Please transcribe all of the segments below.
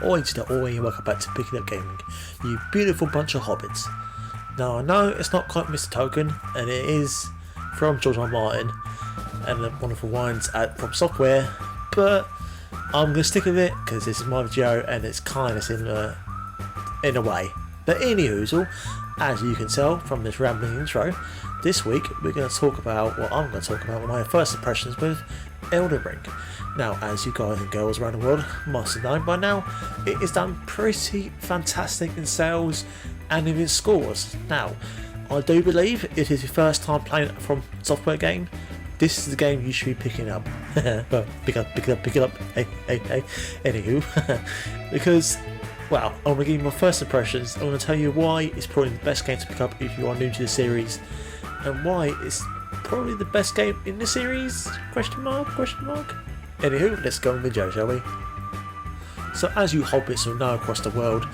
Oi to oi, and welcome back to Picking Up Gaming, you beautiful bunch of hobbits. Now I know it's not quite Mr. Token, and it is from George R. R. Martin and the wonderful wines from Software, but I'm going to stick with it because this is my video and it's kind of similar in a way. But anywho, as you can tell from this rambling intro, this week we're going to talk about, well, I'm going to talk about my first impressions with Elden Ring. Now, as you guys and girls around the world must have known by now, it is done pretty fantastic in sales and in its scores. Now, I do believe it is your first time playing it from a Software game. This is the game you should be picking up. Well, pick it up. Hey. Anywho, because, well, I'm going to give you my first impressions. I'm going to tell you why it's probably the best game to pick up if you are new to the series, and why it's probably the best game in the series? Question mark? Anywho, let's go on the video, shall we? So, as you hobbits will know across the world,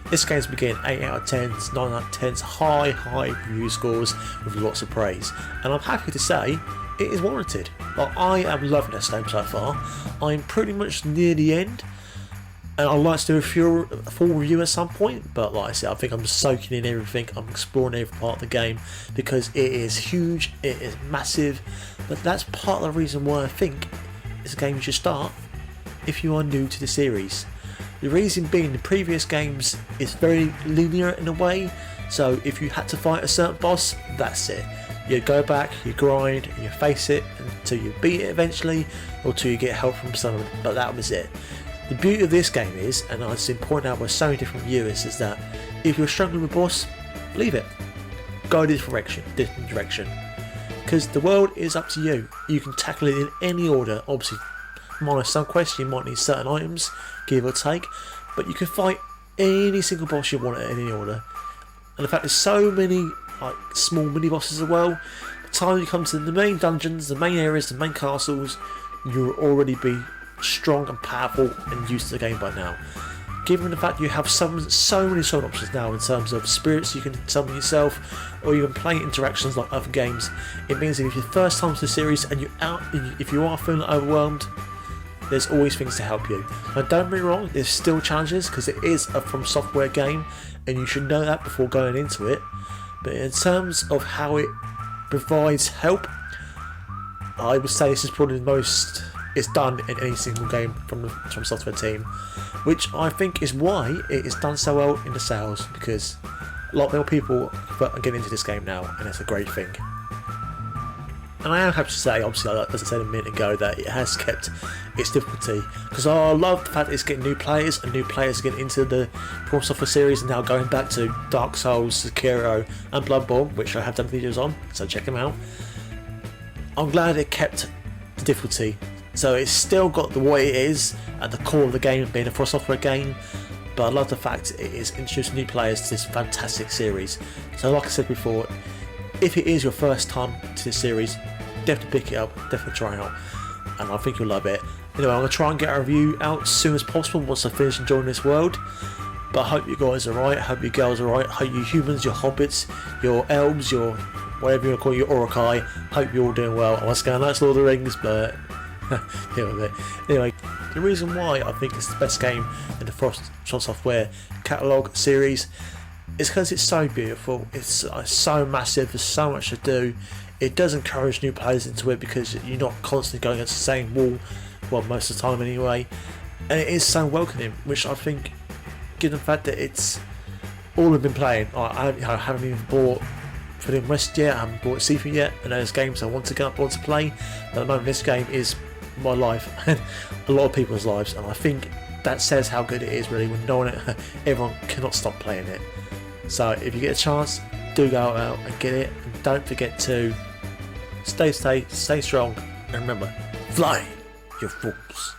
this game's been getting 8 out of 10s, 9 out of 10s, high review scores with lots of praise. And I'm happy to say it is warranted. Like, I am loving this game so far. I'm pretty much near the end, and I'd like to do a full review at some point, but like I said, I think I'm soaking in everything, I'm exploring every part of the game, because it is huge, it is massive, but that's part of the reason why I think it's a game you should start if you are new to the series. The reason being, the previous games is very linear in a way, so if you had to fight a certain boss, that's it. You go back, you grind, and you face it until you beat it eventually, or till you get help from someone, but that was it. The beauty of this game is, and it's been pointed out by so many different viewers, is that if you're struggling with a boss, leave it. Go a different direction. Because the world is up to you. You can tackle it in any order. Obviously, minus some quests, you might need certain items, give or take, but you can fight any single boss you want at any order. And the fact there's so many like small mini bosses as well, by the time you come to the main dungeons, the main areas, the main castles, you'll already be strong and powerful and used to the game by now. Given the fact you have so many summon options now in terms of spirits you can summon yourself, or even playing interactions like other games, it means that if you're first time to the series and if you are feeling overwhelmed, there's always things to help you. Now don't be wrong, there's still challenges because it is a From Software game and you should know that before going into it, but in terms of how it provides help, I would say this is probably the most it's done in any single game from the From Software team, which I think is why it is done so well in the sales, because a lot more people are getting into this game now, and it's a great thing. And I am happy to say, obviously, as I said a minute ago, that it has kept its difficulty, because I love the fact that it's getting new players, and new players getting into the From Software series, and now going back to Dark Souls, Sekiro and Bloodborne, which I have done videos on, so check them out. I'm glad it kept the difficulty. So it's still got what it is at the core of the game, being a From Software game, but I love the fact it is introducing new players to this fantastic series. So like I said before, if it is your first time to this series, definitely pick it up, definitely try it out, and I think you'll love it. Anyway, I'm going to try and get a review out as soon as possible once I finish enjoying this world, but I hope you guys are right, I hope you girls are right, I hope you humans, your hobbits, your elves, your whatever you want to call your Orokai, hope you're all doing well. I was going, that's Lord of the Rings, but anyway, the reason why I think it's the best game in the From Software catalogue series is because it's so beautiful, it's so massive, there's so much to do. It does encourage new players into it because you're not constantly going against the same wall, well, most of the time anyway, and it is so welcoming, which I think, given the fact that it's all I've been playing, I haven't even bought Forbidden West yet, I haven't bought Seafood yet, and those games I want to play, but at the moment this game is my life and a lot of people's lives, and I think that says how good it is really when no one, everyone cannot stop playing it. So if you get a chance, do go out and get it, and don't forget to stay strong, and remember, fly, you fools.